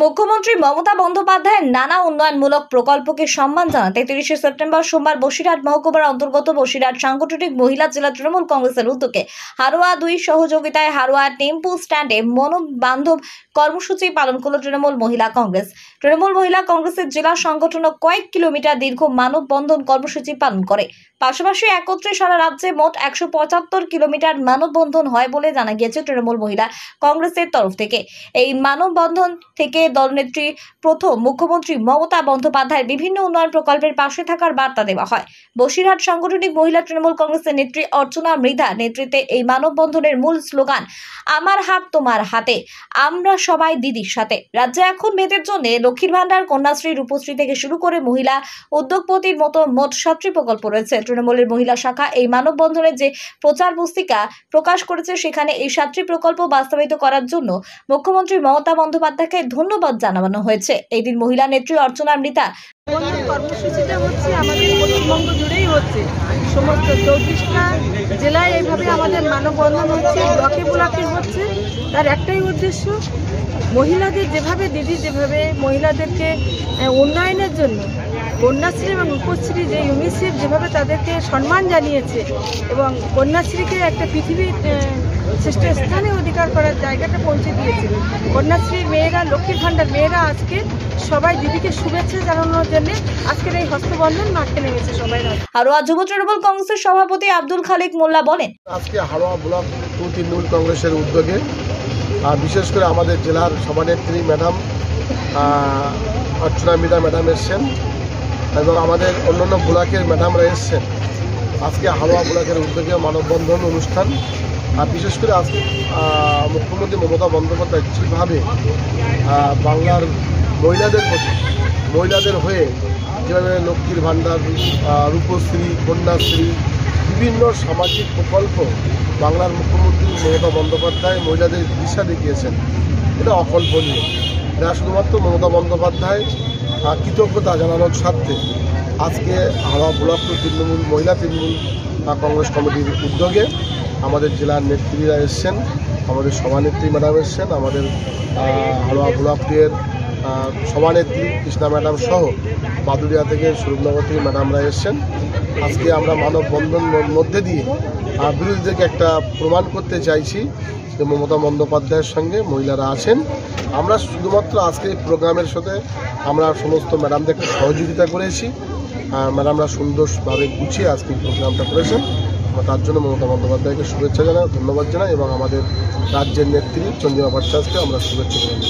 মুখ্যমন্ত্রী মমতা বন্দ্যোপাধ্যায়ের নানা উন্নয়নমূলক প্রকল্পকে সম্মান জানাতে 30শে সেপ্টেম্বর সোমবার বসিরহাট মহকুমার অন্তর্গত বসিরহাট সাংগঠনিক মহিলা জেলা তৃণমূল কংগ্রেসের উদ্যোগে হারোয়া 2 সহযোগিতায় হারোয়া টেম্পু স্ট্যান্ডে মানববান্ধব কর্মসূচি পালন করল তৃণমূল মহিলা কংগ্রেস। তৃণমূল মহিলা কংগ্রেসের জেলা সংগঠন কয়েক কিলোমিটার দীর্ঘ মানববন্ধন কর্মসূচি পালন করে। পাশাপাশি একত্রে সারা রাজ্যে মোট 175 কিলোমিটার মানববন্ধন হয় বলে জানা গিয়েছে তৃণমূল মহিলা কংগ্রেসের তরফ থেকে। এই মানববন্ধন থেকে দলনেত্রী প্রথম মুখ্যমন্ত্রী মমতা বন্দ্যোপাধ্যায়ের বিভিন্ন উন্নয়ন প্রকল্পের পাশে থাকার বার্তা দেওয়া হয়। বসিরহাট সাংগঠনিক মহিলা তৃণমূল কংগ্রেসের নেত্রী অর্চনা মৃধা নেতৃত্বে এই মানববন্ধনের মূল স্লোগান আমার হাত তোমার হাতে, আমরা সবাই দিদির সাথে। রাজ্যে এখন মেয়েদের জন্য লক্ষ্মীর ভান্ডার, কন্যাশ্রী, রূপশ্রী থেকে শুরু করে মহিলা উদ্যোগপতির মতো মোট 7টি প্রকল্প রয়েছে। তৃণমূলের মহিলা শাখা এই মানববন্ধনের যে প্রচার পুস্তিকা প্রকাশ করেছে সেখানে এই 7টি প্রকল্প বাস্তবায়িত করার জন্য মুখ্যমন্ত্রী মমতা বন্দ্যোপাধ্যায়কে ধন্যবাদ জানানো হয়েছে। এই দিন মহিলা নেত্রী অর্চনা মৃধা কর্মসূচিটা হচ্ছে আমাদের পশ্চিমবঙ্গ জুড়েই হচ্ছে, সমস্ত 34টা জেলায় এইভাবে আমাদের মানববন্ধন হচ্ছে, ব্লকে ব্লকে হচ্ছে। তার একটাই উদ্দেশ্য, মহিলাদের যেভাবে যেভাবে মহিলাদেরকে উন্নয়নের জন্য কন্যাশ্রী এবং রূপশ্রী যে ইউনিসেফ যেভাবে তাদেরকে সম্মান জানিয়েছে এবং কন্যাশ্রীকে একটা পৃথিবীর শ্রেষ্ঠ স্থানে অধিকার করার জায়গাটা পৌঁছে দিয়েছিল। কন্যাশ্রীর মেয়েরা, লক্ষ্মীর ভান্ডার মেয়েরা আজকে সবাই দিদিকে শুভেচ্ছা জানানোর জন্য আজকের এই হস্তবন্ধন মাঠে নেমেছে সবাই। হারোয়া যুব তৃণমূল কংগ্রেসের সভাপতি আব্দুল খালিক মোল্লা বলেন, আজকে হারোয়া ব্লক তৃণমূল কংগ্রেসের উদ্যোগে বিশেষ করে আমাদের জেলার সভানেত্রী ম্যাডাম অর্চনা মৃধা ম্যাডাম এসছেন এবং আমাদের অন্যান্য ব্লকের ম্যাডামরা এসছেন। আজকে হারোয়া ব্লকের উদ্যোগে মানববন্ধন অনুষ্ঠান। বিশেষ করে আজকে মুখ্যমন্ত্রী মমতা বন্দ্যোপাধ্যায় যেভাবে বাংলার মহিলাদের প্রতি, মহিলাদের হয়ে যেভাবে লক্ষ্মীর ভান্ডার, রূপশ্রী, কন্যাশ্রী, বিভিন্ন সামাজিক প্রকল্প বাংলার মুখ্যমন্ত্রী মমতা বন্দ্যোপাধ্যায় মহিলাদের দিশা দেখিয়েছেন, এটা অকল্পনীয়। এটা শুধুমাত্র মমতা বন্দ্যোপাধ্যায় কৃতজ্ঞতা জানানোর স্বার্থে আজকে হাওড়া ব্লক তৃণমূল মহিলা তৃণমূল কংগ্রেস কমিটির উদ্যোগে আমাদের জেলার নেত্রীরা এসছেন, আমাদের সভানেত্রী ম্যাডাম এসছেন, আমাদের হাওড়া ব্লকের সভানেত্রী কৃষ্ণা ম্যাডাম সহ বাদুড়িয়া থেকে স্বরূপনগর থেকে ম্যাডামরা এসছেন। আজকে আমরা মানববন্ধনের মধ্যে দিয়ে বিরোধীদেরকে একটা প্রমাণ করতে চাইছি যে মমতা বন্দ্যোপাধ্যায়ের সঙ্গে মহিলারা আছেন। আমরা শুধুমাত্র আজকে এই প্রোগ্রামের সাথে আমরা সমস্ত ম্যাডামদেরকে সহযোগিতা করেছি। ম্যাডামরা সুন্দরভাবে গুছিয়ে আজকে এই প্রোগ্রামটা করেছেন। তার জন্য মমতা বন্দ্যোপাধ্যায়কে শুভেচ্ছা জানাই, ধন্যবাদ জানাই এবং আমাদের রাজ্যের নেত্রী চন্দ্রিমা ভট্টাচার্যকে আমরা শুভেচ্ছা জানাই।